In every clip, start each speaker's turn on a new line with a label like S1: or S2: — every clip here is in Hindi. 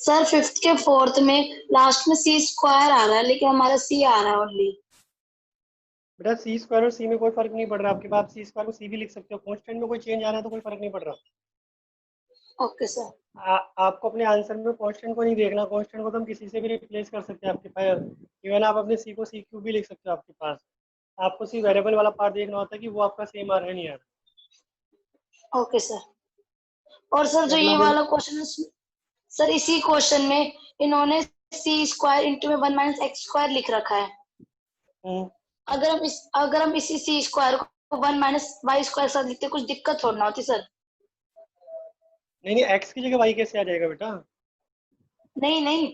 S1: सर फिफ्थ के फोर्थ में लास्ट में सी स्क्वायर आ रहा है, लेकिन हमारा सी आ रहा है ओनली।
S2: बेटा सी स्क्वायर और सी में कोई फर्क नहीं पड़ रहा, आपके पास सी स्क्वायर को सी भी लिख सकते हो, कांस्टेंट में कोई चेंज आ रहा है तो कोई फर्क नहीं पड़ रहा।
S1: Okay sir.
S2: आपको अपने आंसर में कांस्टेंट को नहीं देखना, कांस्टेंट को तो हम किसी से भी रिप्लेस कर सकते हैं आपके पास। इवन आप अपने सी को सी क्यूब भी लिख सकते हो आपके पास। आपको सी वेरिएबल वाला पार्ट देखना होता है कि वो आपका सेम आ रहा है नहीं आ
S1: ओके सर। और सर
S2: रहा।
S1: जो
S2: अगला
S1: ये
S2: बोलो।
S1: वाला क्वेश्चन है, सर इसी क्वेश्चन में इन्होंने सी स्क्वायर इंटू में 1 - x² लिख रखा है।
S2: हम्म,
S1: अगर हम इसी सी स्क्वायर को 1 - y² साथ लिखते, कुछ दिक्कत थोड़ा ना होती सर।
S2: नहीं नहीं, एक्स की जगह वाई कैसे आ जाएगा बेटा?
S1: नहीं नहीं,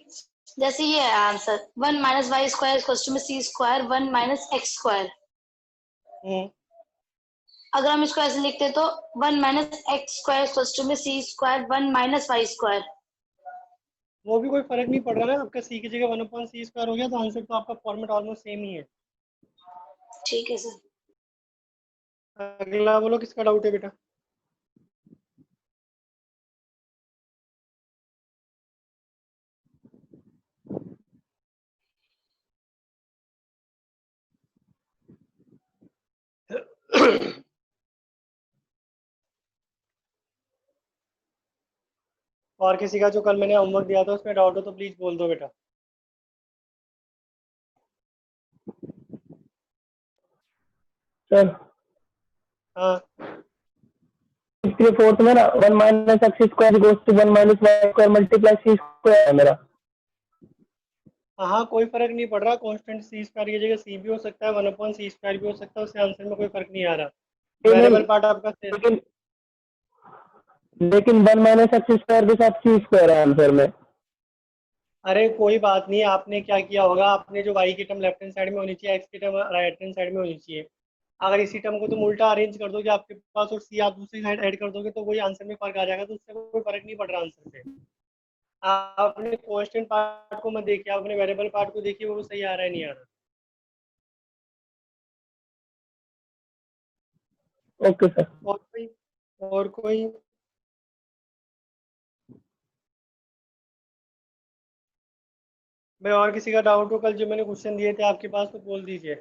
S1: जैसे ये है आंसर 1 - y² में सी स्क्वायर 1 - x²।
S2: हम्म,
S1: अगर हम इसको ऐसे लिखते तो 1 - x² में सी स्क्वायर 1 - y²।
S2: वो भी कोई फर्क नहीं पड़ रहा ना, आपका सी की जगह 1/c² हो गया तो आंसर तो आपका फॉर्मेट ऑलमोस्ट सेम ही है।
S1: ठीक है सर।
S2: अगला बोलो, किसका डाउट है बेटा? और किसी का जो कल मैंने होमवर्क दिया था उसमें डाउट हो तो प्लीज बोल दो बेटा।
S3: सर
S2: हाँ
S3: इसके फोर्थ में ना 1 - x² goes to 1 - y² multiply C square है मेरा।
S2: हाँ, कोई फर्क नहीं पड़ रहा, कांस्टेंट सी स्क्वायर की जगह सी भी हो सकता है, 1/c² भी हो सकता है, उससे आंसर में कोई फर्क नहीं आ रहा।
S3: नहीं नहीं,
S2: वेरिएबल पार्ट आपका
S3: लेकिन लेकिन 1 - x² के साथ सी स्क्वायर है आंसर में।
S2: अरे कोई बात नहीं, आपने क्या किया होगा, आपने जो वाई की टर्म लेफ्ट हैंड साइड में होनी चाहिए, एक्स की टर्म राइट हैंड साइड में होनी चाहिए। अगर इसी टर्म को तुम उल्टा अरेंज कर दोगे आपके पास और सी आप दूसरी साइड ऐड कर दोगे तो वही आंसर में फर्क आ जाएगा, तो उससे कोई फर्क नहीं पड़ रहा आंसर से। आप अपने कांस्टेंट पार्ट को मत देखिए, आप अपने वेरिएबल पार्ट को देखिए, वो सही आ रहा है नहीं आ रहा।
S3: Okay sir.
S2: और कोई? भाई और किसी का डाउट हो कल जो मैंने क्वेश्चन दिए थे आपके पास तो बोल दीजिए।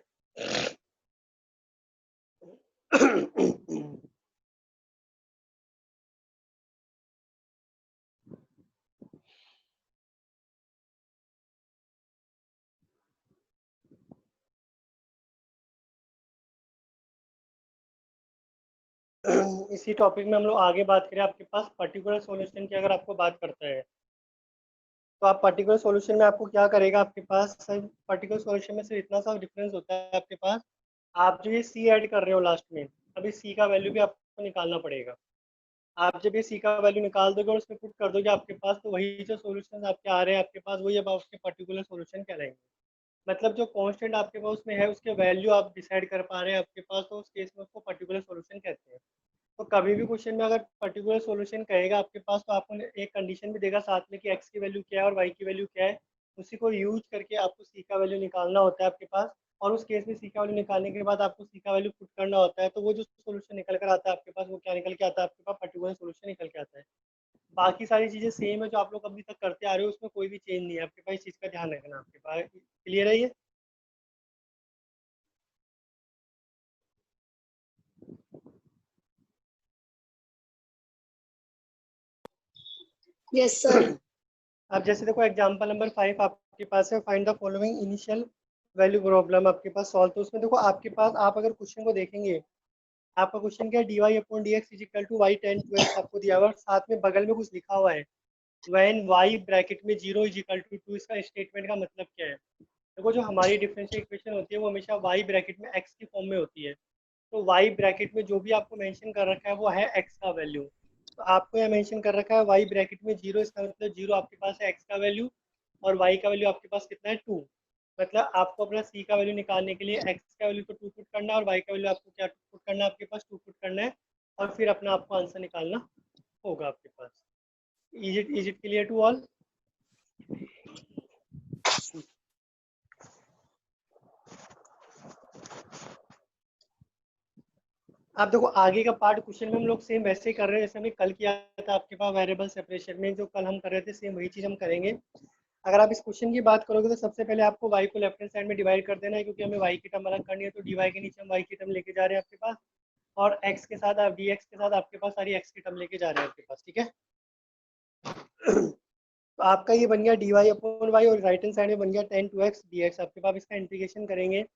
S2: इसी टॉपिक में हम लोग आगे बात करें, आपके पास पर्टिकुलर सॉल्यूशन की अगर आपको बात करता है तो आप पर्टिकुलर सॉल्यूशन में आपको क्या करेगा, आपके पास सिर्फ पर्टिकुलर सॉल्यूशन में सिर्फ इतना सा डिफरेंस होता है आपके पास। आप जो ये सी ऐड कर रहे हो लास्ट में, अभी सी का वैल्यू भी आपको निकालना पड़ेगा। आप जब ये सी का वैल्यू निकाल दोगे और उसमें पुट कर दोगे आपके पास, तो वही जो सॉल्यूशन आपके आ रहे हैं आपके पास, वही अब आपके पर्टिकुलर सॉल्यूशन कहलाएंगे। मतलब जो कांस्टेंट आपके पास उसमें है उसके वैल्यू आप डिसाइड कर पा रहे हैं आपके पास, तो उस केस में उसको पर्टिकुलर सॉल्यूशन कहते हैं। तो कभी भी क्वेश्चन में अगर पर्टिकुलर सॉल्यूशन कहेगा आपके पास, तो आपको एक कंडीशन भी देगा साथ में कि एक्स की वैल्यू क्या है और वाई की वैल्यू क्या है। उसी को यूज करके आपको सी का वैल्यू निकालना होता है आपके पास। और उस केस में सी का वैल्यू निकालने के बाद आपको सी का वैल्यू पुट करना होता है, तो वो जो सोल्यूशन निकल कर आता है आपके पास, वो क्या निकल के आता है आपके पास? पर्टिकुलर सोल्यूशन निकल के आता है। बाकी सारी चीज़ें सेम है जो आप लोग अभी तक करते आ रहे हो, उसमें कोई भी चेंज नहीं है आपके पास, इस चीज़ का ध्यान रखना आपके पास। क्लियर है ये?
S1: Yes sir.
S2: अब जैसे देखो एग्जांपल नंबर 5 आपके पास है, find the following initial value problem आपके पास सॉल्व। तो उसमें देखो आपके पास, आप अगर क्वेश्चन को देखेंगे, आपका क्वेश्चन क्या है, D Y upon D x is equal to Y tan two X आपको दिया हुआ है और साथ में बगल में कुछ लिखा हुआ है, व्हेन वाई ब्रैकेट में zero is equal to two. इसका स्टेटमेंट का मतलब क्या है? देखो जो हमारी डिफरेंशियल इक्वेशन होती है वो हमेशा वाई ब्रैकेट में एक्स की फॉर्म में होती है। तो वाई ब्रैकेट में जो भी आपको मेंशन कर रखा है वो है एक्स का वैल्यू। तो आपको यह मेंशन कर रखा है वाई ब्रैकेट में जीरो, इसका मतलब जीरो आपके पास है एक्स का वैल्यू, और वाई का वैल्यू आपके पास कितना है, टू। मतलब आपको अपना सी का वैल्यू निकालने के लिए एक्स का वैल्यू तो टू पुट करना है और वाई का वैल्यू आपको क्या पुट करना है, आपके पास टू पुट करना है। और फिर अपना आपको आंसर निकालना होगा आपके पास। Is it clear to all? आप देखो आगे का पार्ट क्वेश्चन में हम लोग सेम वैसे ही कर रहे हैं जैसे हमने कल किया था आपके पास वेरिएबल सेपरेशन में, जो कल हम कर रहे थे सेम वही चीज़ हम करेंगे। अगर आप इस क्वेश्चन की बात करोगे तो सबसे पहले आपको y को लेफ्ट हैंड साइड में डिवाइड कर देना है, क्योंकि हमें y की टर्म अलग करनी है, तो dy के नीचे हम y की टर्म लेके जा रहे हैं आपके पास, और x के साथ आप dx के साथ आपके पास सारी x की टर्म लेके जा रहे हैं आपके पास, ठीक है। तो आपका ये बन गया dy अपॉन वाई, और राइट हैंड साइड में बन गया 10 2x dx। आपके पास इसका इंटीग्रेशन करेंगे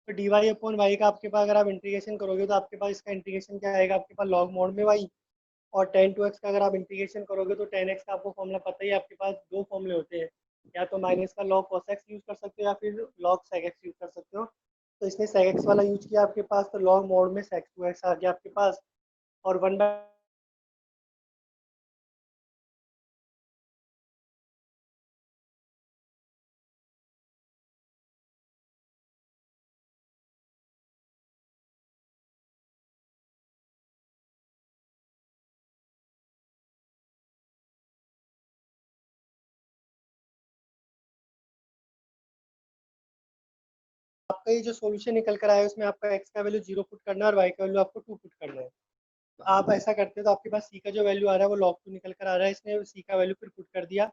S2: तो dy अपॉन वाई का आपके पास अगर आप इंटीग्रेशन करोगे तो आपके पास इसका इंटीग्रेशन क्या आएगा, आपके पास लॉग मोड में y, और 10 2x का अगर आप इंटीग्रेशन करोगे तो 10x का आपको फॉर्मूला पता ही है, आपके पास दो फॉर्मूले होते हैं, या तो माइनस का लॉग cos x यूज कर सकते हो या फिर लॉग sec x यूज कर सकते हो। तो इसने sec x वाला यूज किया आपके पास, तो लॉग मोड में sec 2x आ गया आपके पास, और 1 आपका ये जो सॉल्यूशन निकल कर आया है उसमें आपका x का वैल्यू 0 पुट करना है और y का वैल्यू आपको 2 पुट करना है। तो आप ऐसा करते हो तो आपके पास c का जो वैल्यू आ रहा है वो log 2 निकल कर आ रहा है, इसने c का वैल्यू फिर पुट कर दिया।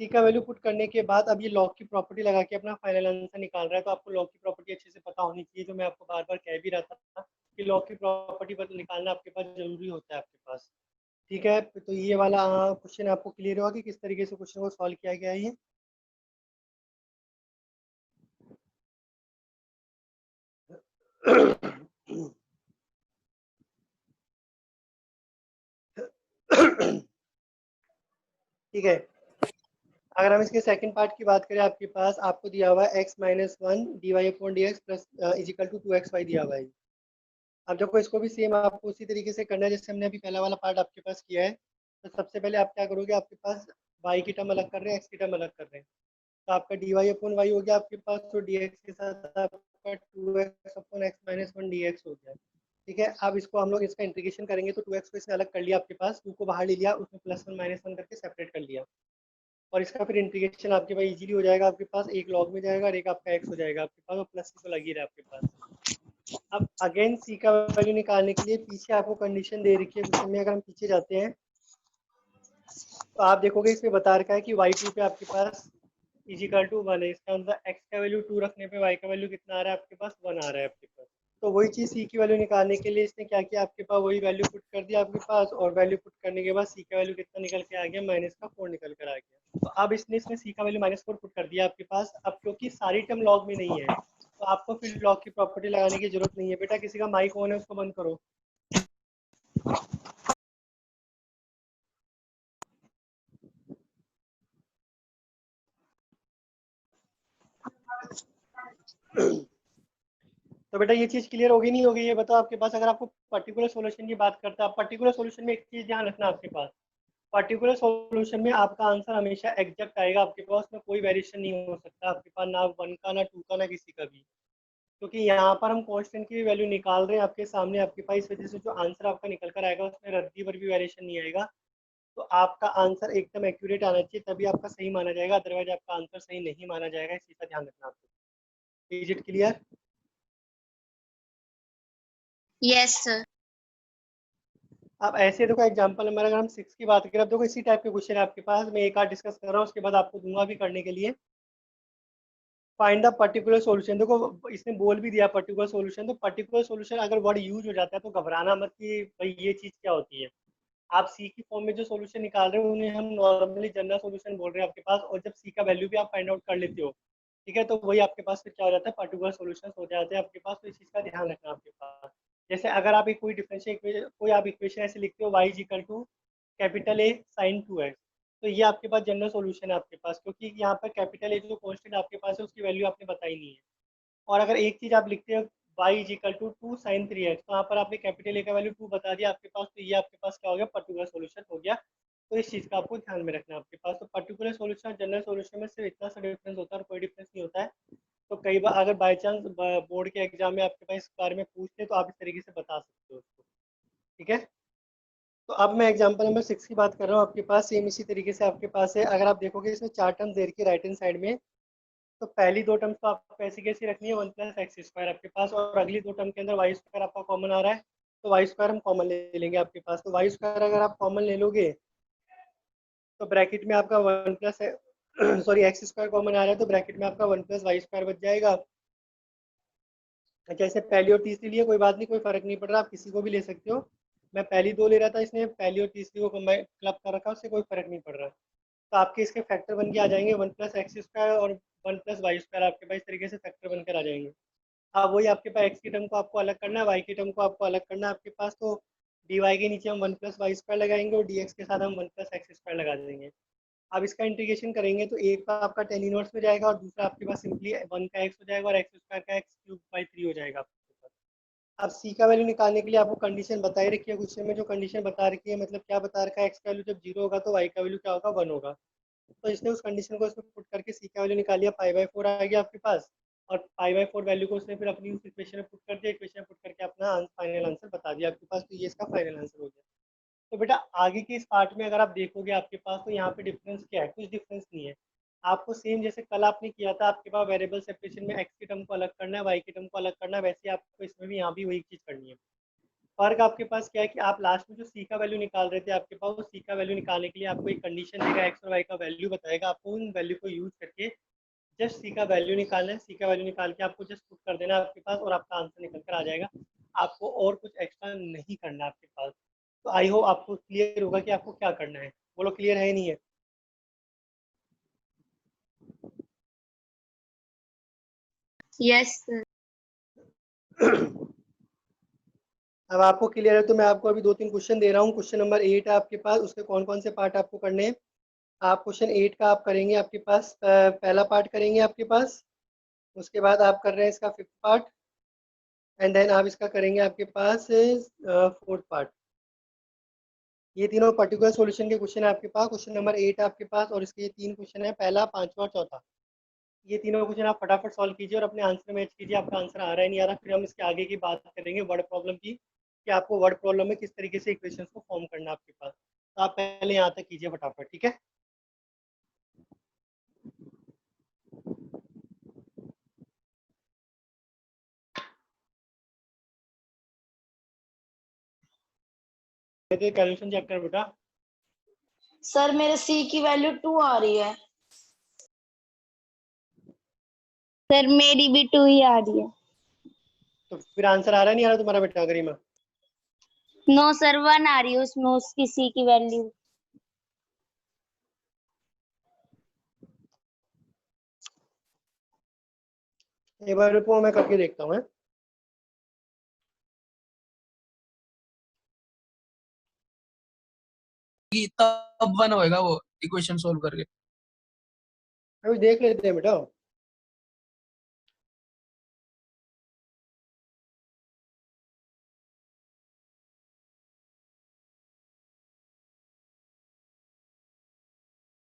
S2: सी का वैल्यू पुट करने के बाद अब ये लॉग की प्रॉपर्टी लगा के अपना फाइनल आंसर निकाल रहा है। तो आपको लॉग की प्रॉपर्टी अच्छे से पता होनी चाहिए, जो मैं आपको बार बार कह भी रहा था कि लॉग की प्रॉपर्टी निकालना आपके पास जरूरी होता है आपके पास, ठीक है। तो ये वाला क्वेश्चन आपको क्लियर हुआ कि किस तरीके से क्वेश्चन को सॉल्व किया गया है ये। ठीक है, अगर हम इसके सेकंड पार्ट की बात करें, आपके पास आपको दिया हुआ है x minus one d Y upon D x plus is equal to 2xy दिया हुआ है। अब देखो इसको भी सेम आपको उसी तरीके से करना है जैसे हमने अभी पहला वाला पार्ट आपके पास किया है। तो सबसे पहले आप क्या करोगे, आपके पास y की टर्म अलग कर रहे हैं, x की टर्म अलग कर रहे हैं, तो आपका डी वाई अपॉन वाई हो गया आपके पास, तो डी एक्स के साथ आपका 2x upon x minus one D x हो गया, ठीक है। अब इसको हम लोग इसका इंटीग्रेशन करेंगे तो 2x को इसने अलग कर लिया आपके पास, 2 को बाहर ले लिया, उसमें प्लस वन माइनस वन करके सेपरेट कर लिया, और इसका फिर इंटीग्रेशन आपके पास इजीली हो जाएगा। आपके पास एक लॉग में जाएगा और एक आपका एक्स हो जाएगा आपके पास, और प्लस तो लग ही रहा है आपके पास। अब अगेन सी का वैल्यू निकालने के लिए पीछे आपको कंडीशन दे रखी है क्वेश्चन में, अगर हम पीछे जाते हैं तो आप देखोगे इसमें बता रखा है कि y2 पे आपके पास इजिकल टू 1 है, इसका मतलब x का वैल्यू 2 रखने पे y का वैल्यू कितना आ रहा है आपके पास, 1 आ रहा है आपके पास। तो वही चीज़ c की वैल्यू निकालने के लिए इसने क्या किया, आपके पास वही वैल्यू पुट कर दिया आपके पास, और वैल्यू पुट करने के बाद c का वैल्यू कितना निकल के आ गया, -4 निकल कर आ गया। तो अब इसने इसमें c का वैल्यू -4 पुट कर दिया आपके पास। अब क्योंकि सारी टर्म लॉग में नहीं है तो आपको फिर लॉग की प्रॉपर्टी लगाने की जरूरत नहीं है। बेटा किसी का माइक ऑन है उसको बंद करो। तो बेटा ये चीज़ क्लियर होगी नहीं होगी ये बताओ आपके पास। अगर आपको पर्टिकुलर सॉल्यूशन की बात करते हैं, आप पर्टिकुलर सॉल्यूशन में एक चीज़ ध्यान रखना, आपके पास पर्टिकुलर सॉल्यूशन में आपका आंसर हमेशा एग्जैक्ट आएगा आपके पास, उसमें कोई वेरिएशन नहीं हो सकता आपके पास, ना 1 का ना 2 का ना किसी का भी, क्योंकि यहाँ पर हम कांस्टेंट की वैल्यू निकाल रहे हैं आपके सामने आपके पास, इस वजह से जो आंसर आपका निकल कर आएगा उसमें रद्दी पर भी वेरिएशन नहीं आएगा। तो आपका आंसर एकदम एक्यूरेट आना चाहिए, तभी आपका सही माना जाएगा, अदरवाइज आपका आंसर सही नहीं माना जाएगा। इस चीज़ का ध्यान रखना आपको। Is it clear?
S4: Yes sir.
S2: अब ऐसे देखो एग्जांपल नंबर अगर हम 6 की बात करें, अब देखो इसी टाइप के क्वेश्चन है आपके पास, मैं एक आध डिस्कस कर रहा हूँ उसके बाद आपको दूंगा भी करने के लिए। फाइंड द पर्टिकुलर सॉल्यूशन, देखो इसने बोल भी दिया पर्टिकुलर सॉल्यूशन, तो पर्टिकुलर सॉल्यूशन अगर वर्ड यूज हो जाता है तो घबराना मत कि भाई ये चीज़ क्या होती है। आप सी की फॉर्म में जो सॉल्यूशन निकाल रहे हो उन्हें हम नॉर्मली जनरल सॉल्यूशन बोल रहे हैं आपके पास, और जब सी का वैल्यू भी आप फाइंड आउट कर लेते हो, ठीक है, तो वही आपके पास फिर क्या हो जाता है, पर्टिकुलर सॉल्यूशन हो जाते हैं आपके पास। तो इस चीज़ का ध्यान रखना आपके पास। जैसे अगर आप एक कोई डिफरेंशियल कोई आप इक्वेशन ऐसे लिखते हो y equal to capital A sin 2x, तो ये आपके पास जनरल सॉल्यूशन है आपके पास, क्योंकि यहाँ पर कैपिटल ए जो कॉन्स्टेंट आपके पास है उसकी वैल्यू आपने बताई नहीं है। और अगर एक चीज़ आप लिखते हो y equal to 2 sin 3x, तो यहाँ पर आपने कैपिटल ए का वैल्यू 2 बता दिया आपके पास, तो ये आपके पास क्या हो गया, पर्टिकुलर सॉल्यूशन हो गया। तो इस चीज़ का आपको ध्यान में रखना है आपके पास। तो पर्टिकुलर सॉल्यूशन और जनरल सॉल्यूशन में सिर्फ इतना सा डिफरेंस होता है और कोई डिफरेंस नहीं होता है। तो कई बार अगर बाई चांस बोर्ड के एग्जाम में आपके पास इस बारे में पूछते तो आप इस तरीके से बता सकते हो उसको, ठीक है। तो अब मैं एग्जांपल नंबर 6 की बात कर रहा हूँ आपके पास, सेम इसी तरीके से आपके पास है। अगर आप देखोगे इसमें 4 टर्म्स दे रखी है राइट हैंड साइड में, तो पहली 2 टर्म्स तो आपको ऐसी कैसी रखनी है 1 + x² आपके पास, और अगली 2 टर्म के अंदर y² आपका कॉमन आ रहा है, तो वाई स्क्वायर हम कॉमन ले लेंगे आपके पास। तो वाई स्क्वायर अगर आप कॉमन ले लोगे तो ब्रैकेट में आपका one plus sorry X square common आ रहा है, तो ब्रैकेट में आपका वन प्लस वाई स्क्वायर बच जाएगा। जैसे पहली और तीसरी लिए कोई बात नहीं, कोई फर्क नहीं पड़ रहा, आप किसी को भी ले सकते हो। मैं पहली दो ले रहा था, इसने पहली और तीसरी को कंबाइन क्लब कर रखा, उससे कोई फर्क नहीं पड़ रहा। तो आपके इसके फैक्टर बन के आ जाएंगे वन प्लस एक्स स्क्वायर और वन प्लस वाई स्क्वायर, आपके पास इस तरीके से फैक्टर बनकर आ जाएंगे। अब वही आपके पास एक्स की टर्म को आपको अलग करना है, वाई की टर्म को आपको अलग करना है आपके पास। तो डी वाई के नीचे हम वन प्लस वाई स्क्वायर लगाएंगे और डी एक्स के साथ हम वन प्लस एक्स स्क्वायर लगा देंगे। अब इसका इंटीग्रेशन करेंगे तो एक का आपका टेन इनवर्स में जाएगा और दूसरा आपके पास सिंपली वन का एक्स हो जाएगा और एक्स स्क्वायर का एक्स क्यूब बाई 3 हो जाएगा आपके पास। अब सी का वैल्यू निकालने के लिए आपको कंडीशन बताई रखी है क्वेश्चन में, जो कंडीशन बता रखी है मतलब क्या बता रखा है, एक्स का वैल्यू जब 0 होगा तो वाई का वैल्यू क्या होगा, 1 होगा। तो इसने उस कंडीशन को इसमें पुट करके सी का वैल्यू निकाल लिया, 5/4 आ गया आपके पास। और 5/4 वैल्यू को उसने फिर अपनी उस इक्वेशन में पुट कर दिया, इक्वेशन में पुट करके अपना फाइनल आंसर बता दिया आपके पास। तो ये इसका फाइनल आंसर हो गया। तो बेटा आगे के इस पार्ट में अगर आप देखोगे आपके पास, तो यहाँ पे डिफरेंस क्या है, कुछ डिफरेंस नहीं है। आपको सेम जैसे कल आपने किया था, आपके पास वेरिएबल सेपरेशन में एक्स की टर्म को अलग करना है, वाई की टर्म को अलग करना है, वैसे आपको इसमें भी यहाँ भी वही चीज़ करनी है। फर्क आपके पास क्या है कि आप लास्ट में जो सी का वैल्यू निकाल रहे थे, आपके पास वो सी का वैल्यू निकालने के लिए आपको एक कंडीशन देगा, एक्स और वाई का वैल्यू बताएगा, आपको उन वैल्यू को यूज करके जस्ट सी का वैल्यू निकालना है। सी का वैल्यू निकाल के आपको जस्ट पुट कर देना है आपके पास और आपका आंसर निकल कर आ जाएगा। आपको और कुछ एक्स्ट्रा नहीं करना आपके पास। तो आई होप आपको क्लियर होगा कि आपको क्या करना है। बोलो क्लियर है नहीं है?
S4: Yes, sir.
S2: अब आपको क्लियर है तो मैं आपको अभी 2-3 क्वेश्चन दे रहा हूँ। क्वेश्चन नंबर 8 है आपके पास, उसके कौन कौन से पार्ट आपको करने हैं। आप क्वेश्चन 8 का आप करेंगे आपके पास पहला पार्ट करेंगे आपके पास, उसके बाद आप कर रहे हैं इसका 5th पार्ट, एंड देन आप इसका करेंगे आपके पास 4th पार्ट। ये तीनों पर्टिकुलर सॉल्यूशन के क्वेश्चन है आपके पास। क्वेश्चन नंबर 8 है आपके पास और इसके ये 3 क्वेश्चन है, पहला, पांचवा और चौथा। ये तीनों क्वेश्चन आप फटाफट सॉल्व कीजिए और अपने आंसर मैच कीजिए, आपका आंसर आ रहा है नहीं आ रहा। फिर हम इसके आगे की बात करेंगे वर्ड प्रॉब्लम की, कि आपको वर्ड प्रॉब्लम में किस तरीके से इक्वेशंस को फॉर्म करना है आपके पास। तो आप पहले यहाँ तक कीजिए फटाफट, ठीक है। कैलकुलेशन चेक कर बेटा।
S1: सर मेरे सी की वैल्यू 2 आ रही है।
S4: सर मेरी भी 2 ही आ रही है।
S2: तो फिर आंसर आ रहा नहीं आ रहा तुम्हारा बेटा गरिमा?
S4: नो सर, 1 आ रही है उसमें, उसकी सी की वैल्यू।
S2: एक बार रुको मैं करके देखता हूँ।
S5: कि तब 1 होएगा वो इक्वेशन सोल्व करके।
S2: अभी देख लेते हैं बेटा।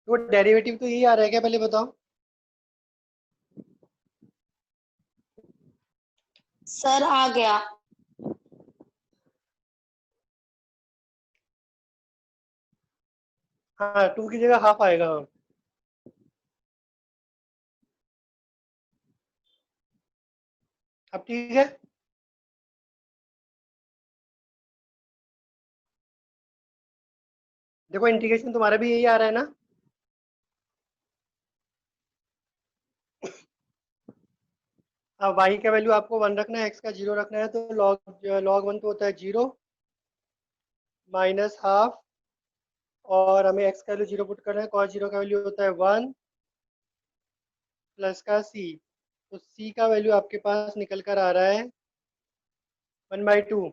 S2: तो डेरिवेटिव तो यही आ रहा है क्या, पहले बताओ।
S1: सर आ गया।
S2: हाँ 2 की जगह हाफ आएगा। हाँ अब ठीक है। देखो इंटीग्रेशन तुम्हारा भी यही आ रहा है ना। अब y का वैल्यू आपको 1 रखना है, x का 0 रखना है, तो log 1 तो होता है 0 माइनस हाफ, और हमें x का वैल्यू 0 पुट करना है, cos 0 का वैल्यू होता है 1 प्लस का c। तो c का वैल्यू आपके पास निकल कर आ रहा है 1/2।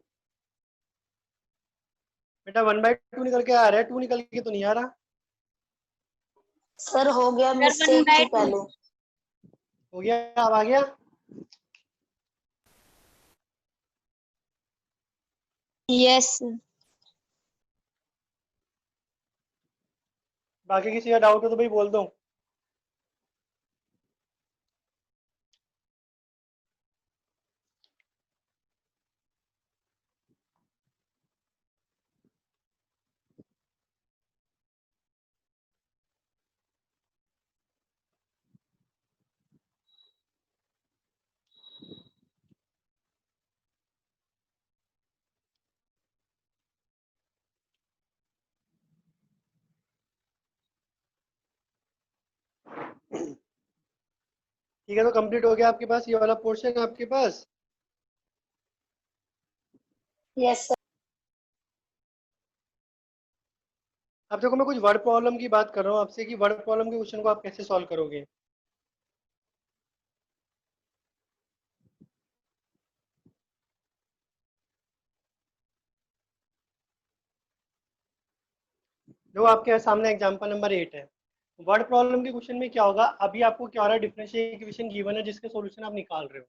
S2: बेटा 1/2 निकल के आ रहा है, 2 निकल के तो नहीं आ रहा।
S1: सर हो गया,
S4: सर
S1: मिस्टेक थी
S4: 1/2।
S1: पहले।
S2: हो गया, अब आ गया।
S4: Yes sir.
S2: बाकी किसी का डाउट हो तो भाई बोल दो। ठीक है, तो कंप्लीट हो गया आपके पास ये वाला पोर्शन आपके पास।
S1: Yes sir.
S2: अब देखो मैं कुछ वर्ड प्रॉब्लम की बात कर रहा हूँ आपसे कि वर्ड प्रॉब्लम के क्वेश्चन को आप कैसे सॉल्व करोगे। जो आपके सामने एग्जांपल नंबर 8 है। वर्ड प्रॉब्लम के क्वेश्चन में क्या होगा, अभी आपको क्या हो रहा है, डिफरेंशियल इक्वेशन गिवन है जिसके सॉल्यूशन आप निकाल रहे हो।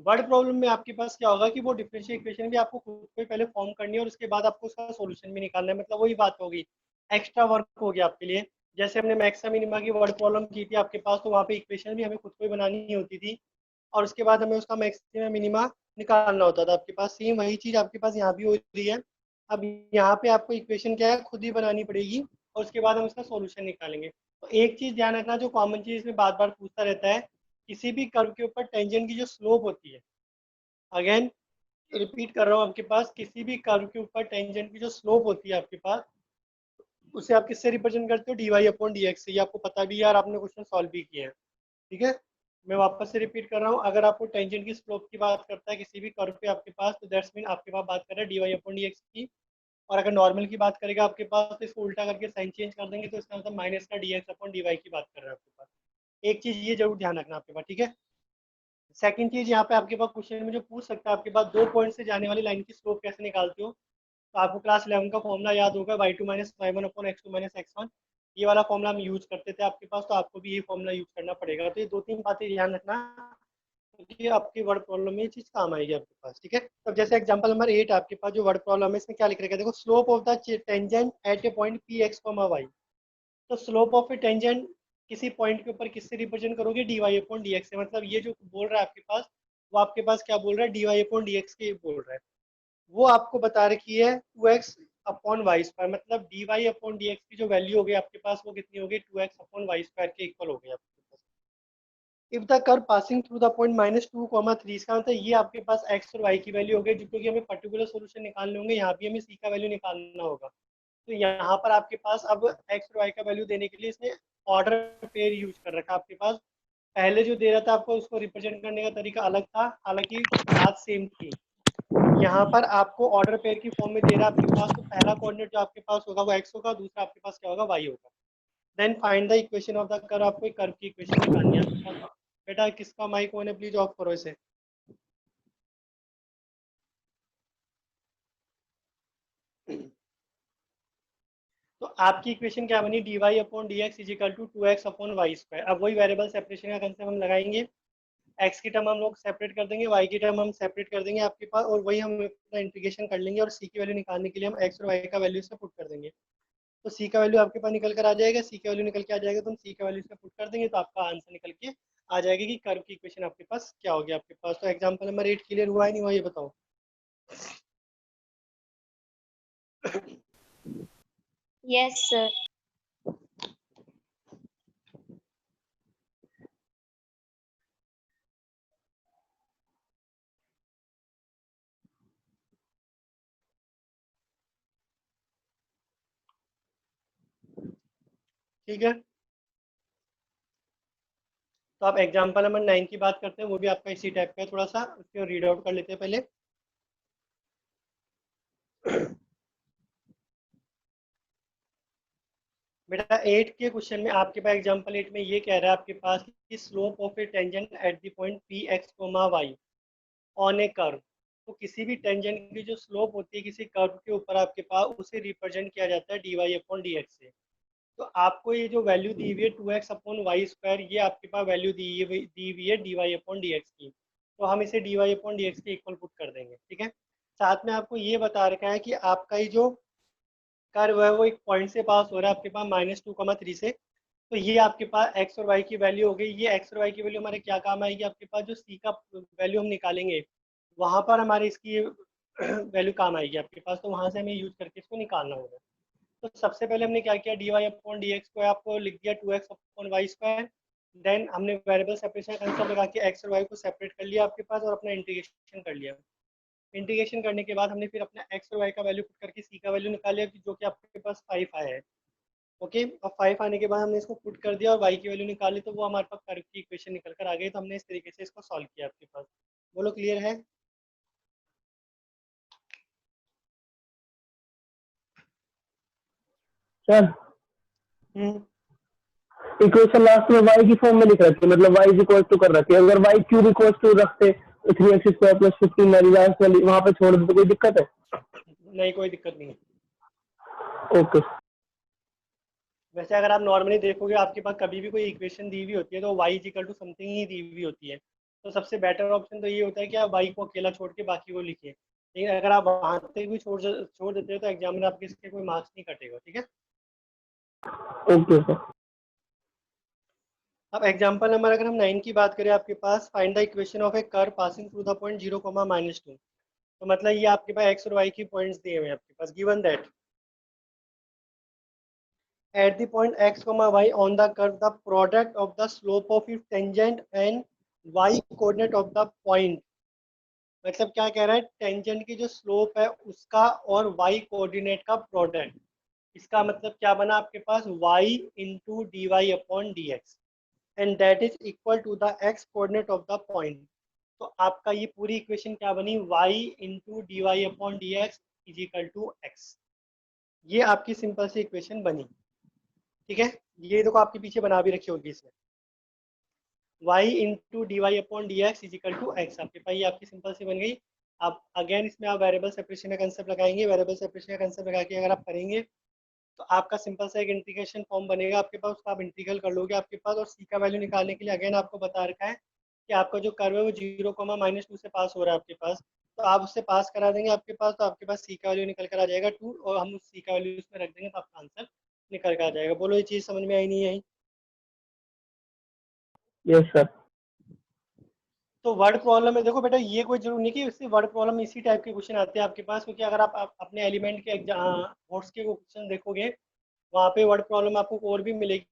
S2: वर्ड प्रॉब्लम में आपके पास क्या होगा कि वो डिफरेंशियल इक्वेशन भी आपको खुद को ही पहले फॉर्म करनी है और उसके बाद आपको उसका सॉल्यूशन भी निकालना है। मतलब वही बात होगी, एक्स्ट्रा वर्क हो गया आपके लिए। जैसे हमने मैक्सिमम मिनिमा की वर्ड प्रॉब्लम की थी आपके पास, तो वहाँ पे इक्वेशन भी हमें खुद को ही बनानी होती थी और उसके बाद हमें उसका मैक्सिमम मिनिमा निकालना होता था आपके पास। सेम वही चीज़ आपके पास यहाँ भी हो रही है। अब यहाँ पे आपको इक्वेशन क्या है, खुद ही बनानी पड़ेगी और उसके बाद हम इसका सॉल्यूशन निकालेंगे। तो एक चीज़ ध्यान रखना, जो कॉमन चीज़ इसमें बार बार पूछता रहता है, किसी भी कर्व के ऊपर टेंजेंट की जो स्लोप होती है, अगेन रिपीट कर रहा हूँ आपके पास, किसी भी कर्व के ऊपर टेंजेंट की जो स्लोप होती है आपके पास, उसे आप किससे रिप्रेजेंट करते हो, d Y upon D x से। ये आपको पता भी है और आपने क्वेश्चन सॉल्व भी किया है। ठीक है, मैं वापस से रिपीट कर रहा हूँ, अगर आपको टेंजेंट की स्लोप की बात करता है किसी भी कर्व पे आपके पास, तो दैट्स मीन आपके पास बात कर रहा है D Y upon D x की। और अगर नॉर्मल की बात करेगा आपके पास, तो इसको उल्टा करके साइन चेंज कर देंगे, तो इसका मतलब माइनस का d x upon d y की बात कर रहा है आपके पास। एक चीज़ ये जरूर ध्यान रखना आपके पास। ठीक है, सेकंड चीज़ यहाँ पे आपके पास क्वेश्चन में जो पूछ सकता है आपके पास, 2 पॉइंट से जाने वाली लाइन की स्लोप कैसे निकालते हो। तो आपको क्लास 11 का फॉर्मूला याद होगा, y2 minus y1 upon x2 minus x1। ये वाला फॉर्मूला हम यूज करते थे आपके पास, तो आपको भी ये फॉर्मूला यूज करना पड़ेगा। तो ये 2-3 बातें ध्यान रखना, क्योंकि आपकी वर्ड प्रॉब्लम में ये चीज़ काम आएगी आपके पास। ठीक है, तो जैसे एग्जांपल नंबर 8 आपके पास जो वर्ड प्रॉब्लम है, इसमें क्या लिख रखा है, देखो slope of the tangent at a point p x comma y. तो स्लोप ऑफ ए टेंजेंट किसी पॉइंट के ऊपर किससे रिप्रेजेंट करोगे, d Y upon D x से। मतलब ये जो बोल रहा है आपके पास, वो आपके पास क्या बोल रहा है, D Y upon D x के बोल रहा है। वो आपको बता रखी है 2x अपॉन वाई स्क्वायर। मतलब d Y upon D x की जो वैल्यू हो गई आपके पास, वो कितनी हो गई, 2x अपॉन वाई स्क्वायर के इक्वल हो गई आपके पास। If the curve passing through the point -2, 3, इसका मतलब ये आपके पास x और y की वैल्यू हो गई, क्योंकि हमें पर्टिकुलर सोल्यूशन निकालने होंगे, यहाँ भी हमें c का वैल्यू निकालना होगा। तो यहाँ पर आपके पास अब x और y का वैल्यू देने के लिए इसने ऑर्डर पेयर यूज कर रखा है आपके पास। पहले जो दे रहा था आपको, उसको रिप्रेजेंट करने का तरीका अलग था, हालांकि बात सेम थी। यहाँ पर आपको ऑर्डर पेयर की फॉर्म में दे रहा है आपके पास, तो पहला कोऑर्डिनेट जो आपके पास होगा वो x होगा, दूसरा आपके पास क्या होगा, y होगा। Then find the equation of the curve, आपको एक कर्व की इक्वेशन निकालनी है आपके पास। बेटा किसका माइक ऑन है, प्लीज ऑफ करो इसे। तो आपकी इक्वेशन क्या बनी, d Y upon D x is equal to 2x upon Y square. अब वही वेरिएबल सेपरेशन का कंसेप्ट हम लगाएंगे, x की टर्म हम लोग सेपरेट कर देंगे, y की टर्म हम सेपरेट कर देंगे आपके पास, और वही हम अपना इंटीग्रेशन कर लेंगे और c की वैल्यू निकालने के लिए हम x और y का वैल्यू से पुट कर देंगे। तो c का वैल्यू आपके पास निकल कर आ जाएगा, c का वैल्यू निकल के आ जाएगा, तो हम c का वैल्यू से पुट कर देंगे, तो आपका आंसर निकल के आ जाएगा कि कर्व की इक्वेशन आपके पास क्या हो गया आपके पास। तो एग्जाम्पल नंबर 8 क्लियर हुआ है नहीं हुआ, ये बताओ।
S4: Yes sir.
S2: ठीक है, तो आप एग्जाम्पल नंबर 9 की बात करते हैं, वो भी आपका इसी टाइप का है, थोड़ा सा उसको रीड आउट कर लेते हैं पहले। बेटा 8 के क्वेश्चन में आपके पास एग्जांपल 8 में ये कह रहा है आपके पास कि slope of a tangent at the point p x comma y on a curve. तो किसी भी टेंजेंट की जो स्लोप होती है किसी कर्व के ऊपर आपके पास, उसे रिप्रेजेंट किया जाता है D Y upon D x से। तो आपको ये जो वैल्यू दी हुई है 2x अपॉन वाई स्क्वायर, ये आपके पास वैल्यू दी हुई है D Y upon D x की। तो हम इसे d Y upon D x के इक्वल पुट कर देंगे। ठीक है, साथ में आपको ये बता रखा है कि आपका ये जो कर्व है वो एक पॉइंट से पास हो रहा है आपके पास -2, 3 से। तो ये आपके पास x और y की वैल्यू हो गई। ये x और y की वैल्यू हमारे क्या काम आएगी, आपके पास जो c का वैल्यू हम निकालेंगे वहां पर हमारे इसकी वैल्यू काम आएगी आपके पास, तो वहां से हमें यूज करके इसको निकालना होगा। तो सबसे पहले हमने क्या किया, d Y upon D x को आपको लिख दिया 2x upon Y square. Then हमने वेरिएबल सेपरेशन कंसेप्ट लगा के x और y को सेपरेट कर लिया आपके पास और अपना इंटीग्रेशन कर लिया। इंटीग्रेशन करने के बाद हमने फिर अपना x और y का वैल्यू पुट करके c का वैल्यू निकाल लिया, जो कि आपके पास 5 आया है। ओके, अब 5 आने के बाद हमने इसको पुट कर दिया और y की वैल्यू निकाली, तो वो हमारे पास कर्व की इक्वेशन निकल कर आ गई। तो हमने इस तरीके से इसको सॉल्व किया आपके पास। बोलो क्लियर है?
S3: सर इक्वेशन लास्ट में y की फॉर्म में लिख रखी है, मतलब y इज इक्वल टू कर रखी है। अगर y क्यूब इक्वल टू रखते 3x स्क्वायर प्लस 15 वाली लास्ट वाली वहां पे छोड़ दे तो कोई दिक्कत है?
S2: नहीं, कोई दिक्कत नहीं है।
S3: ओके
S2: वैसे अगर आप नॉर्मली देखोगे आपके पास कभी भी कोई इक्वेशन दी हुई होती है तो y is equal to something ही दी हुई होती है। तो सबसे बेटर ऑप्शन तो ये होता है कि आप y को अकेला छोड़ के बाकी को लिखिए। लेकिन अगर आप वहां से भी छोड़ देते हो तो एग्जाम में आपके इसके कोई मार्क्स नहीं कटेगा। ठीक है,
S3: ओके सर।
S2: अब एग्जांपल नंबर अगर हम 9 की बात करें, आपके पास find the equation of a curve passing through the point 0, -2। तो मतलब ये आपके पास x और y की पॉइंट्स दिए हुए हैं आपके पास। Given that at the point x, y on the curve the product of the slope of its tangent and y coordinate of the point। मतलब क्या कह रहा है, टेंजेंट की जो स्लोप है उसका और y कोऑर्डिनेट का प्रोडक्ट। इसका मतलब क्या बना आपके पास, y into d Y upon D x, and that is equal to the x coordinate of the point. तो आपका ये पूरी इक्वेशन क्या बनी, y into d Y upon D x is equal to x. ये आपकी सिंपल सी इक्वेशन बनी। ठीक है, ये देखो आपके पीछे बना भी रखी होगी इसमें, y into d Y upon D x is equal to x. आपके पास ये आपकी सिंपल सी बन गई। आप अगेन इसमें आप वेरिएबल सेपरेशन का कंसेप्ट लगाएंगे। वेरिएबल सेपरेशन का कंसेप्ट लगा के अगर आप करेंगे तो आपका सिंपल सा एक इंटीग्रेशन फॉर्म बनेगा आपके पास, उसका आप इंटीग्रल कर लोगे आपके पास। और सी का वैल्यू निकालने के लिए अगेन आपको बता रखा है कि आपका जो कर्व है वो 0, -2 से पास हो रहा है आपके पास। तो आप उससे पास करा देंगे आपके पास, तो आपके पास सी का वैल्यू निकल कर आ जाएगा 2, और हम उस सी का वैल्यू उसमें रख देंगे तो आपका आंसर निकल कर आ जाएगा। बोलो ये चीज़ समझ में आई नहीं आई?
S3: Yes sir.
S2: तो वर्ड प्रॉब्लम में देखो बेटा, ये कोई जरूरी नहीं कि इससे वर्ड प्रॉब्लम इसी टाइप के क्वेश्चन आते हैं आपके पास, क्योंकि अगर आप अपने एलिमेंट के बोर्ड्स के क्वेश्चन देखोगे वहाँ पे वर्ड प्रॉब्लम आपको और भी मिलेगी।